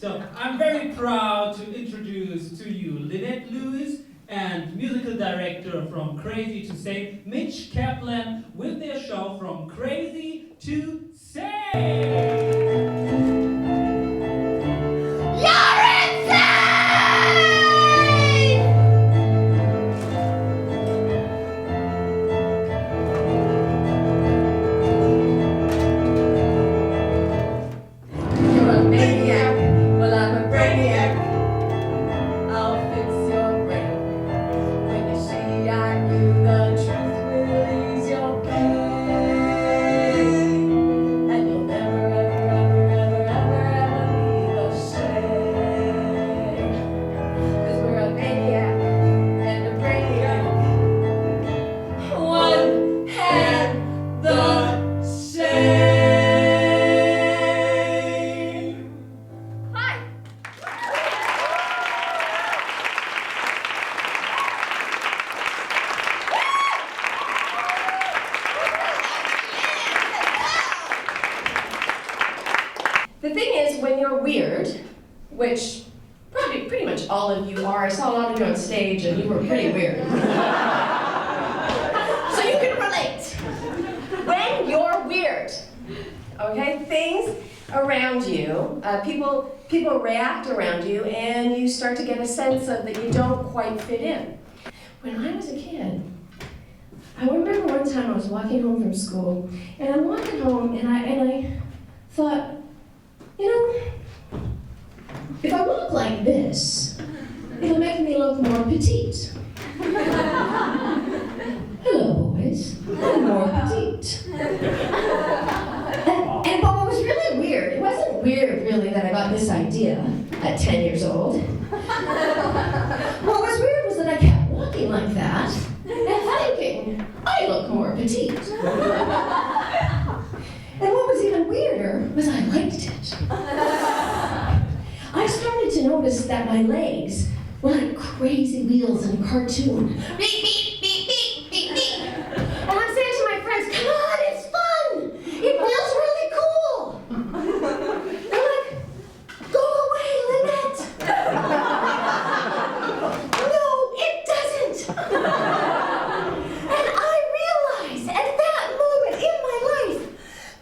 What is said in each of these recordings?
So I'm very proud to introduce to you Lynette Lewis and musical director from Crazy to Save, Mitch Kaplan, with their show From Crazy to Save. The thing is, when you're weird, which probably pretty much all of you are, I saw a lot of you on stage and you were pretty weird. So you can relate. When you're weird, okay, things around you, people react around you, and you start to get a sense of that you don't quite fit in. When I was a kid, I remember one time I was walking home from school, and I'm walking home, and I thought, you know, if I walk like this, it'll make me look more petite. Hello, boys. I'm more petite. And but what was really weird, it wasn't weird really that I got this idea at 10 years old. What was weird was that I kept walking like that and thinking, I look more petite. And what was even weirder was I liked it. I started to notice that my legs were like crazy wheels in a cartoon. Beep, beep, beep, beep, beep, beep. And I'm saying to my friends, come on, it's fun. It feels really cool. They're like, go away, Lynette. No, it doesn't. And I realized at that moment in my life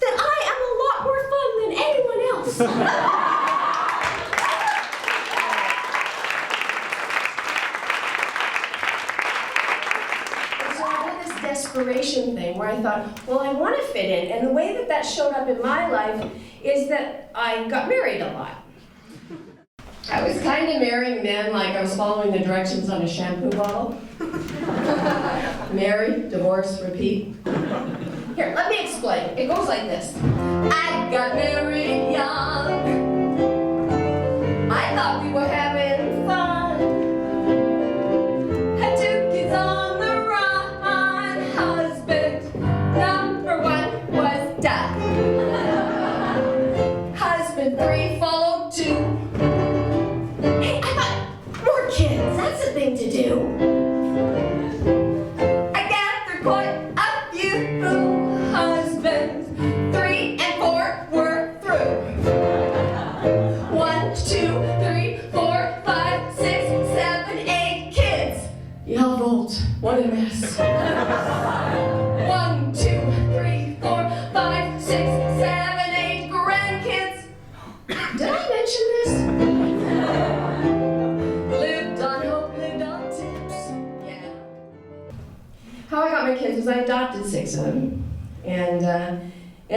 that I am a lot more fun than anyone else. And so I did this desperation thing where I thought, well, I want to fit in. And the way that that showed up in my life is that I got married a lot. I was kind of marrying men like I was following the directions on a shampoo bottle. Marry, divorce, repeat. Here, let me explain. It goes like this. I got married young. I thought we were having fun. Had 2 kids on the run. Husband number 1 was done. Husband 3 followed 2. Hey, I got more kids. That's the thing to do. What a mess. 1, 2, 3, 4, 5, 6, 7, 8 grandkids. Did I mention this? Lived on hope, lived on tips. Yeah. How I got my kids was I adopted 6 of them. And I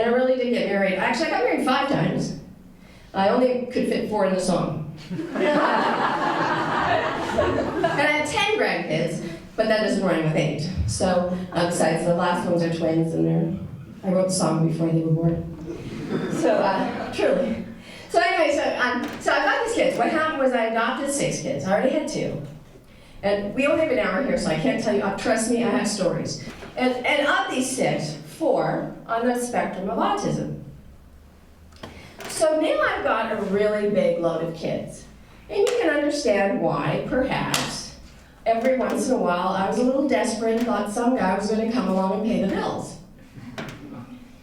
really did get married. Actually, I got married 5 times. I only could fit 4 in the song. And I had 10 grandkids. But that doesn't rhyme with 8. So, besides, the last ones are twins, and I wrote the song before they were born. So, truly. So anyway, so I got these kids. What happened was I adopted 6 kids. I already had 2. And we only have an hour here, so I can't tell you. Trust me, I have stories. And of these 6, 4 on the spectrum of autism. So now I've got a really big load of kids. And you can understand why, perhaps, every once in a while, I was a little desperate and thought some guy was going to come along and pay the bills.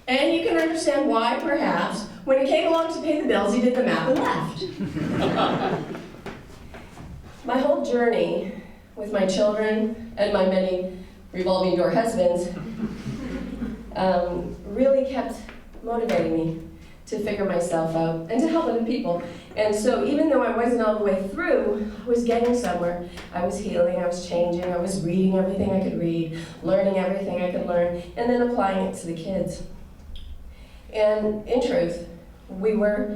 And you can understand why, perhaps, When he came along to pay the bills, he did the math and left. My whole journey with my children and my many revolving door husbands really kept motivating me to figure myself out and to help other people. And so even though I wasn't all the way through, I was getting somewhere. I was healing, I was changing, I was reading everything I could read, learning everything I could learn, and then applying it to the kids. And in truth, we were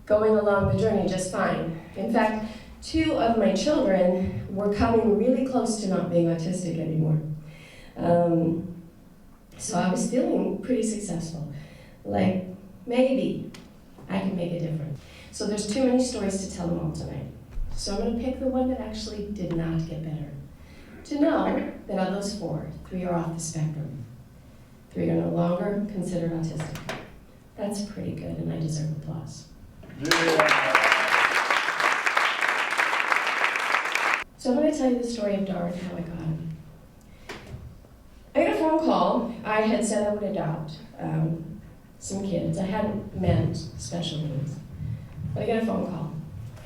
going along the journey just fine. In fact, 2 of my children were coming really close to not being autistic anymore. So I was feeling pretty successful. Like, maybe I can make a difference. So there's too many stories to tell them all tonight. So I'm going to pick the one that actually did not get better. To know that of those 4, 3 are off the spectrum. 3 are no longer considered autistic. That's pretty good, and I deserve applause. Yeah. So I'm going to tell you the story of Dar and how I got him. I got a phone call. I had said I would adopt some kids. I hadn't meant special needs. But I got a phone call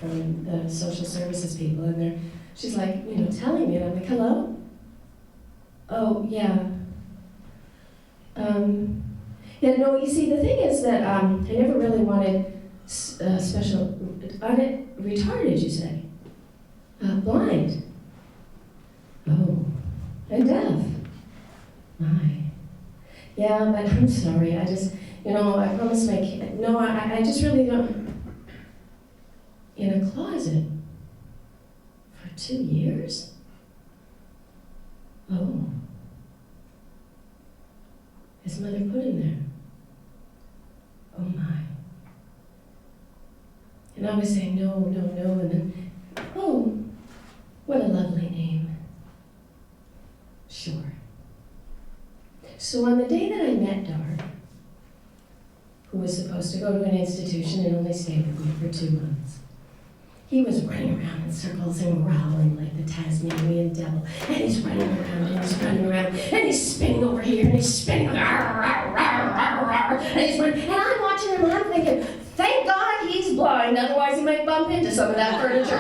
from the social services people, and she's like, telling me, and I'm like, hello? Oh, yeah. Yeah, no, you see, the thing is that I never really wanted special, retarded, you say? Blind. Oh, and deaf. My. Yeah, but I'm sorry, I just, I promised my kid, no, I just really don't. In a closet for 2 years? Oh. His mother put him there. Oh my. And I was saying no, and then, oh, what a lovely name. Sure. So on the day that I met Dar, who was supposed to go to an institution and only stay with me for 2 months, he was running around in circles and growling like the Tasmanian devil. And he's running around, and he's running around, and he's spinning over here, and he's spinning over and he's running. And I'm watching him, and I'm thinking, thank God he's blind, otherwise he might bump into some of that furniture.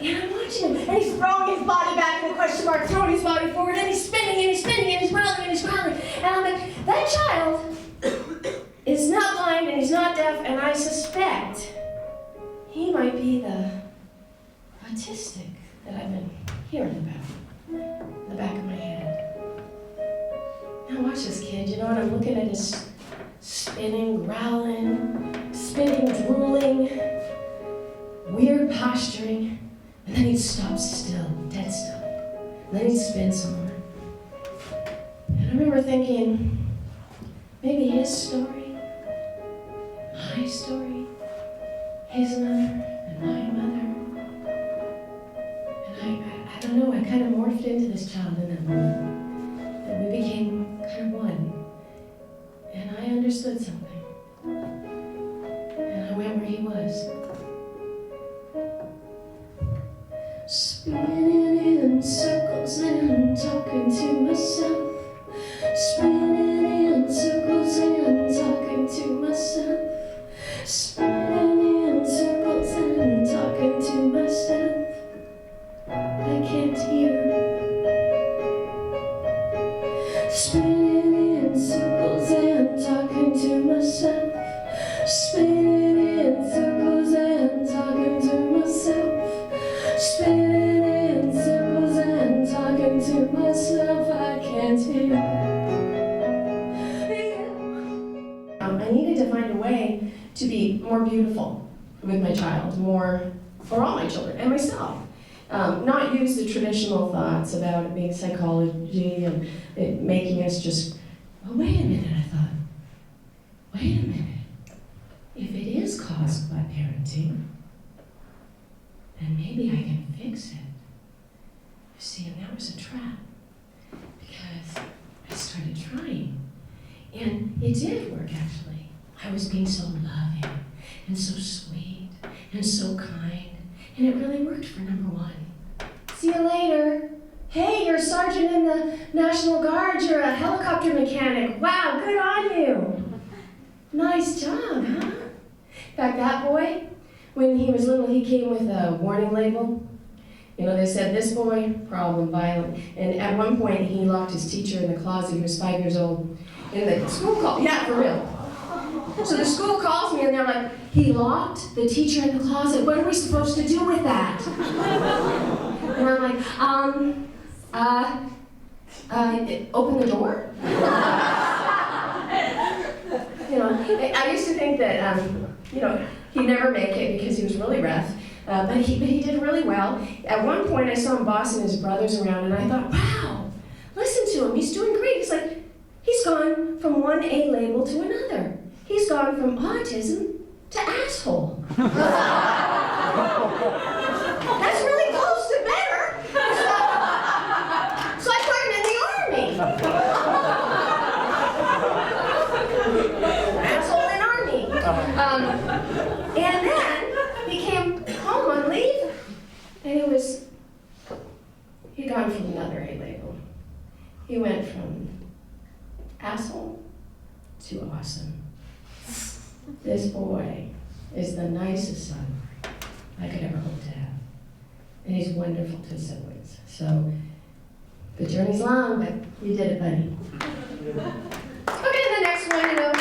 And I'm watching him, and he's throwing his body back in the question mark, throwing his body forward, and he's spinning, and he's spinning, and he's growling, and he's growling. And I'm like, that child is not blind and he's not deaf, and I suspect he might be the autistic that I've been hearing about in the back of my head. Now watch this kid, and I'm looking at his spinning, growling, spitting, drooling, weird posturing, and then he'd stop still, dead still, and then he'd spin some more. And I remember thinking, maybe his story, my story, his mother and my mother. And I don't know, I kind of morphed into this child in that moment. And we became kind of one. And I understood something. And I went where he was. Spinning in circles and talking to myself. Spinning in circles and talking to myself. Spinning in circles and talking to myself. I can't hear. Spinning in circles and talking to myself. Spinning in circles and talking to myself. Spinning in circles and talking to myself. I can't hear. I needed to find a way to be more beautiful with my child, more for all my children and myself. Not use the traditional thoughts about it being psychology and it making us just, oh, wait a minute, I thought. Wait a minute. If it is caused by parenting, then maybe I can fix it. You see, and that was a trap because I started trying. And it did work, actually. I was being so loving and so sweet and so kind. And it really worked for number 1. See you later. Hey, you're a sergeant in the National Guard. You're a helicopter mechanic. Wow, good on you. Nice job, huh? In fact, that boy, when he was little, he came with a warning label. You know, they said, this boy, problem, violent. And at one point, he locked his teacher in the closet. He was 5 years old. And the school called, yeah, for real. So the school calls me, and they're like, he locked the teacher in the closet. What are we supposed to do with that? And I'm like, open the door? You know, I used to think that, you know, he'd never make it because he was really rough. But he did really well. At one point, I saw him bossing his brothers around, and I thought, wow, listen to him. He's doing great. He's like, he's gone from one A label to another. He's gone from autism to asshole. That's really close to better. So I put him in the Army. Asshole in Army. And then he came home on leave, and he'd gone from another A label. He went from asshole to awesome. This boy is the nicest son I could ever hope to have. And he's wonderful to his siblings. So the journey's long, but you did it, buddy. Okay, the next one, you know.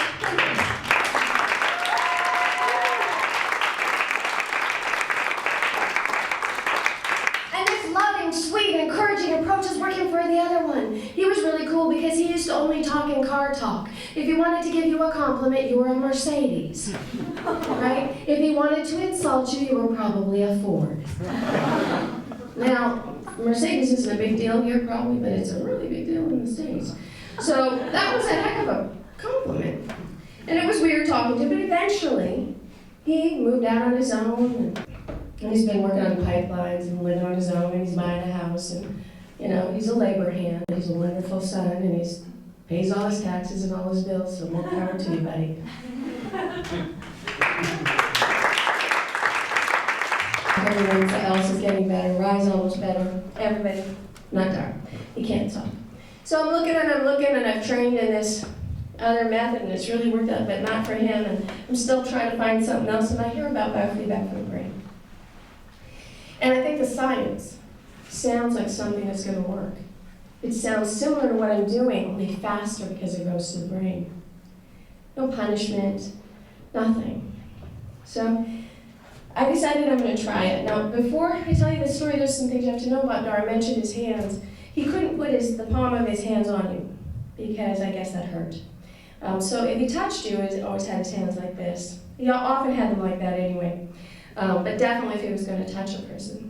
And this loving, sweet, encouraging approach is working for the other one. He was really cool because he used to only talk in car talk. If he wanted to give you a compliment, you were a Mercedes, right? If he wanted to insult you, you were probably a Ford. Now, Mercedes isn't a big deal here probably, but it's a really big deal in the States. So that was a heck of a compliment. And it was weird talking to him, but eventually he moved out on his own, and he's been working on pipelines and living on his own, and he's buying a house, and you know, he's a labor hand, he's a wonderful son, and he's pays all his taxes and all his bills, so more power to you, buddy. Everyone else is getting better. Rise almost better. Everybody, not dark. He can't talk. So I'm looking, and I've trained in this other method, and it's really worked out, but not for him, and I'm still trying to find something else, and I hear about biofeedback for the brain. And I think the science sounds like something that's going to work. It sounds similar to what I'm doing, only faster because it goes to the brain. No punishment, nothing. So I decided I'm going to try it. Now, before I tell you the story, there's some things you have to know about Dar. I mentioned his hands. He couldn't put the palm of his hands on you because I guess that hurt. So if he touched you, he always had his hands like this. He often had them like that anyway, but definitely if he was going to touch a person.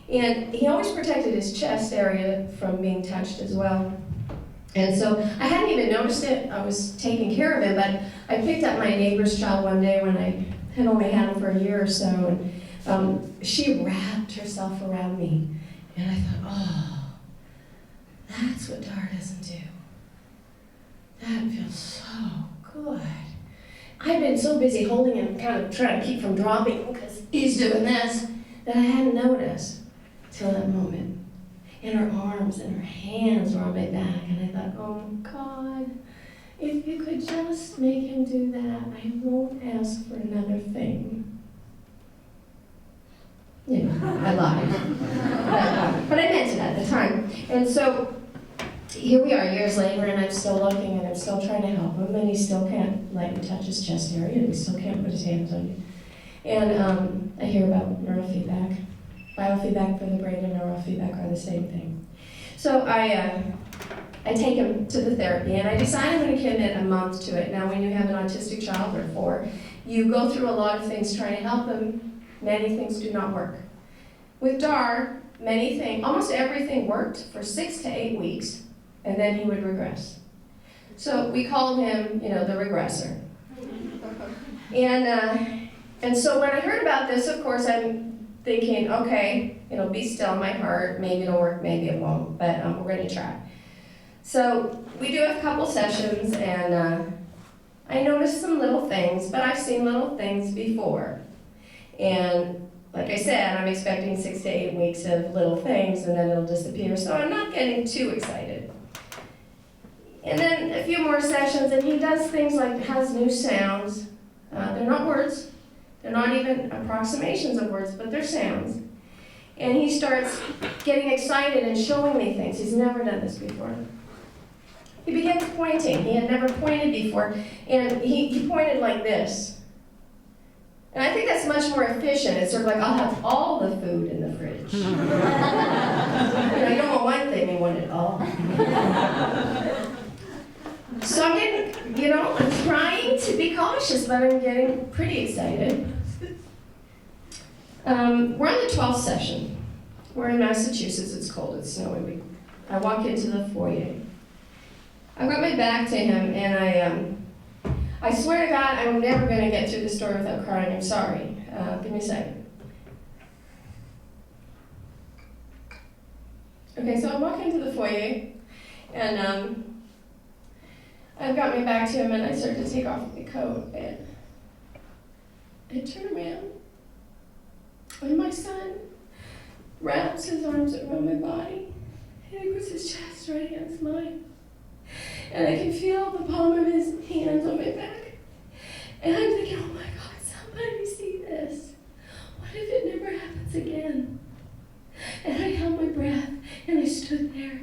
And he always protected his chest area from being touched as well. And so I hadn't even noticed it. I was taking care of him, but I picked up my neighbor's child one day when I had only had him for a year or so, and she wrapped herself around me. And I thought, oh, that's what Dar doesn't do. That feels so good. I've been so busy holding him, kind of trying to keep from dropping because he's doing this, that I hadn't noticed till that moment. And her arms and her hands were on my back, and I thought, oh God, if you could just make him do that, I won't ask for another thing. You know, I lied. But I meant it at the time. And so here we are years later, and I'm still looking, and I'm still trying to help him, and he still can't let me touch his chest area, and he still can't put his hands on you. And I hear about neurofeedback. Biofeedback for the brain and neurofeedback are the same thing. So I take him to the therapy, and I decide I'm going to commit a month to it. Now, when you have an autistic child or 4, you go through a lot of things trying to help them. Many things do not work. With Dar, almost everything worked for 6 to 8 weeks, and then he would regress. So we called him, the regressor. And so when I heard about this, of course, I'm thinking, okay, be still, my heart, maybe it'll work, maybe it won't, but we're going to try. So we do a couple sessions, and I noticed some little things, but I've seen little things before. And like I said, I'm expecting 6 to 8 weeks of little things and then it'll disappear, so I'm not getting too excited. And then a few more sessions and he does things like has new sounds. They're not words, they're not even approximations of words, but they're sounds. And he starts getting excited and showing me things. He's never done this before. He begins pointing. He had never pointed before, and he pointed like this. And I think that's much more efficient. It's sort of like, I'll have all the food in the fridge. You don't want one thing, you want it all. So I'm getting, I'm trying to be cautious, but I'm getting pretty excited. We're on the 12th session. We're in Massachusetts, it's cold, it's snowy. I walk into the foyer. I've got my back to him, and I swear to God, I'm never going to get through the story without crying. I'm sorry. Give me a second. Okay, so I walk into the foyer, and I've got my back to him, and I start to take off my coat, and I turn around, and my son wraps his arms around my body, and he puts his chest right against mine. And I can feel the palm of his hands on my back. And I'm thinking, oh my God, somebody see this. What if it never happens again? And I held my breath, and I stood there,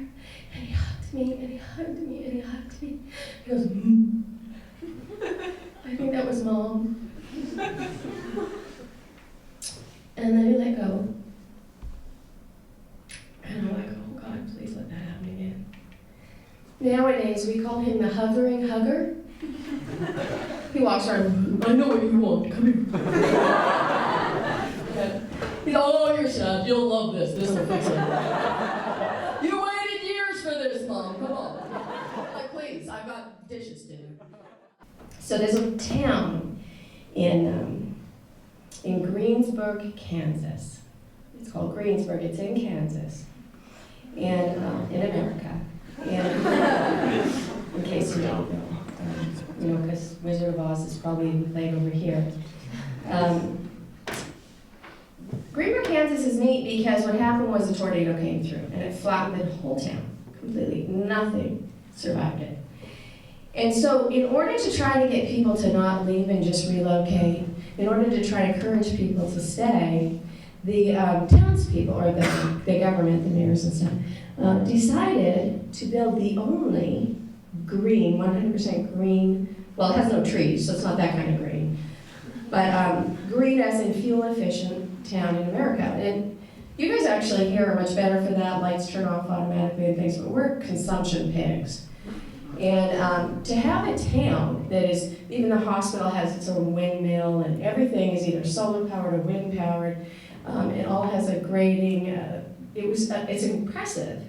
and he hugged me, and he hugged me, and he hugged me. He goes, I think that was Mom. And then he let go. And I'm like, oh God, please let that happen again. Nowadays, we call him the hovering hugger. He walks around, I know what you want, come here. He's, oh, you're sad, you'll love this, this will fix it. You waited years for this, Mom, come on. Like, please, I've got dishes to do. So there's a town in Greensburg, Kansas. It's called Greensburg, it's in Kansas, and in America. And in case you don't know, because Wizard of Oz is probably played over here. Greenburg, Kansas is neat because what happened was a tornado came through and it flattened the whole town completely. Nothing survived it. And so in order to try to get people to not leave and just relocate, in order to try to encourage people to stay, the townspeople, or the government, the mayors and stuff, decided to build the only green, 100% green, well, it has no trees, so it's not that kind of green, but green as in fuel-efficient town in America. And you guys actually here are much better for that. Lights turn off automatically and things, but we're consumption pigs. And to have a town that is, even the hospital has its own windmill, and everything is either solar-powered or wind-powered. It all has a grading. It's impressive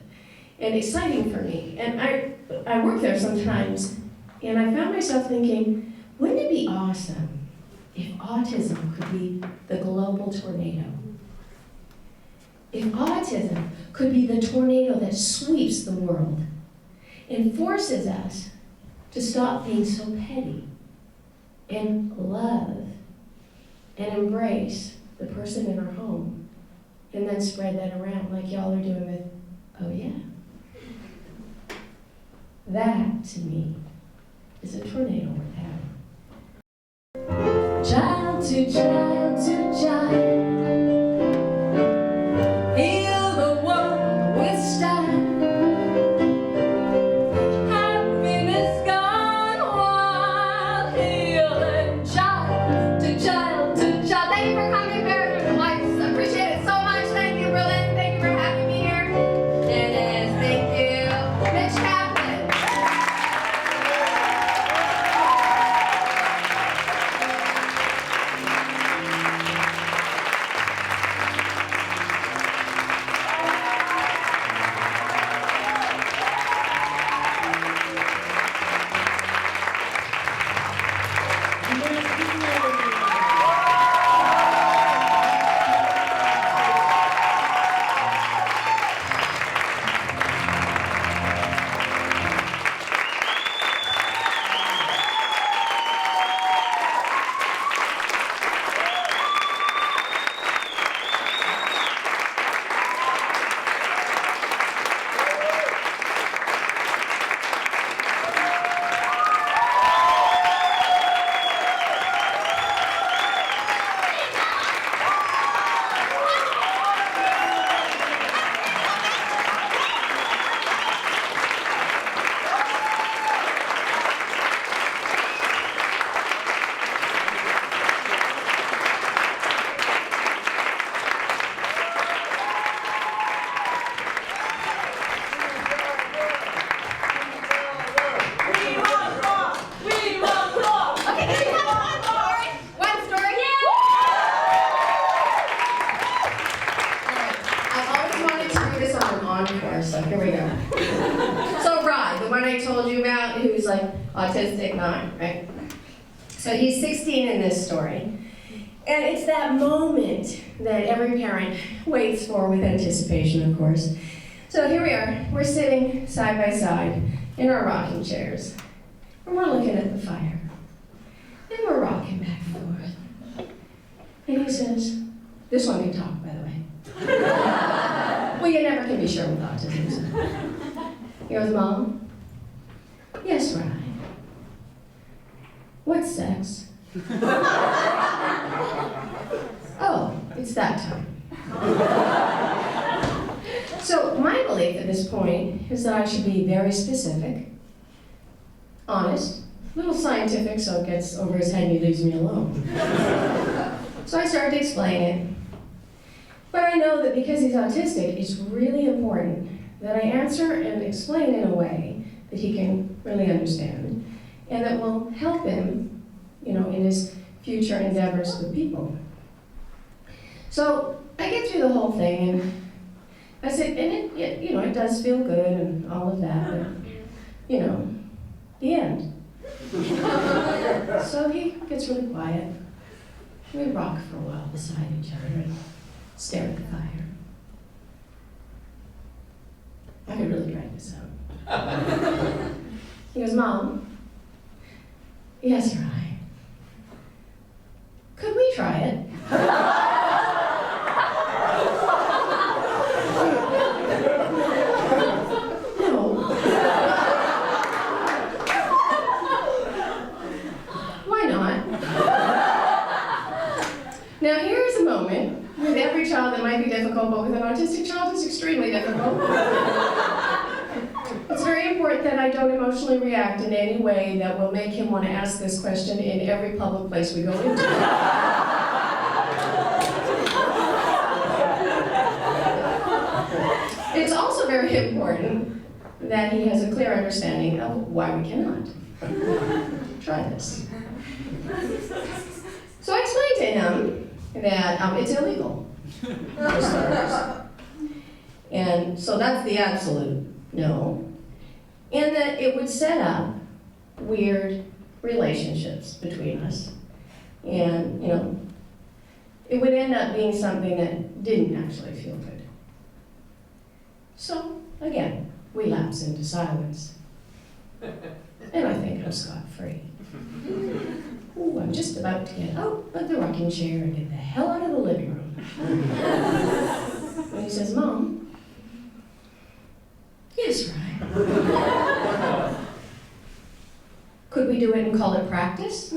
and exciting for me. And I work there sometimes, and I found myself thinking, wouldn't it be awesome if autism could be the global tornado? If autism could be the tornado that sweeps the world and forces us to stop being so petty and love and embrace the person in our home and then spread that around like y'all are doing with, oh yeah. That, to me, is a tornado worth having. Child to child to child, heal the world with style. Happiness gone wild, healing child to child to child. Thank you for coming, Barry. I appreciate it so much. Thank you, Berlin. Thank you for having me here. It is. Thank you, Mitch Kaplan. autistic, not, right? So he's 16 in this story. And it's that moment that every parent waits for with anticipation, of course. So here we are. We're sitting side by side in our rocking chairs. And we're looking at the fire. And we're rocking back and forth. And he says, this one can talk, by the way. Well, you never can be sure with autism. So. He goes, Mom? Yes, Ryan. What's sex? Oh, it's that time. So my belief at this point is that I should be very specific, honest, a little scientific so it gets over his head and he leaves me alone. So I started to explain it. But I know that because he's autistic, it's really important that I answer and explain in a way that he can really understand and that will help him, you know, in his future endeavors with people. So I get through the whole thing and I said, and it you know, it does feel good and all of that, but, you know, the end. So he gets really quiet. We rock for a while beside each other and stare at the fire. I could really drag this out. He goes, Mom? Yes, you're right. Could we try it? No. Why not? Now here's a moment with every child that might be difficult, but with an autistic child it's extremely difficult. It's very important that I don't emotionally react in any way that will make him want to ask this question in every public place we go into. It's also very important that he has a clear understanding of why we cannot. Try this. So I explained to him that it's illegal, for starters. And so that's the absolute no. And that it would set up weird relationships between us. And, you know, it would end up being something that didn't actually feel good. So, again, we lapse into silence. And I think I'm scot-free. Ooh, I'm just about to get out of the rocking chair and get the hell out of the living room. And he says, Mom, yes, right. Could we do it and call it practice?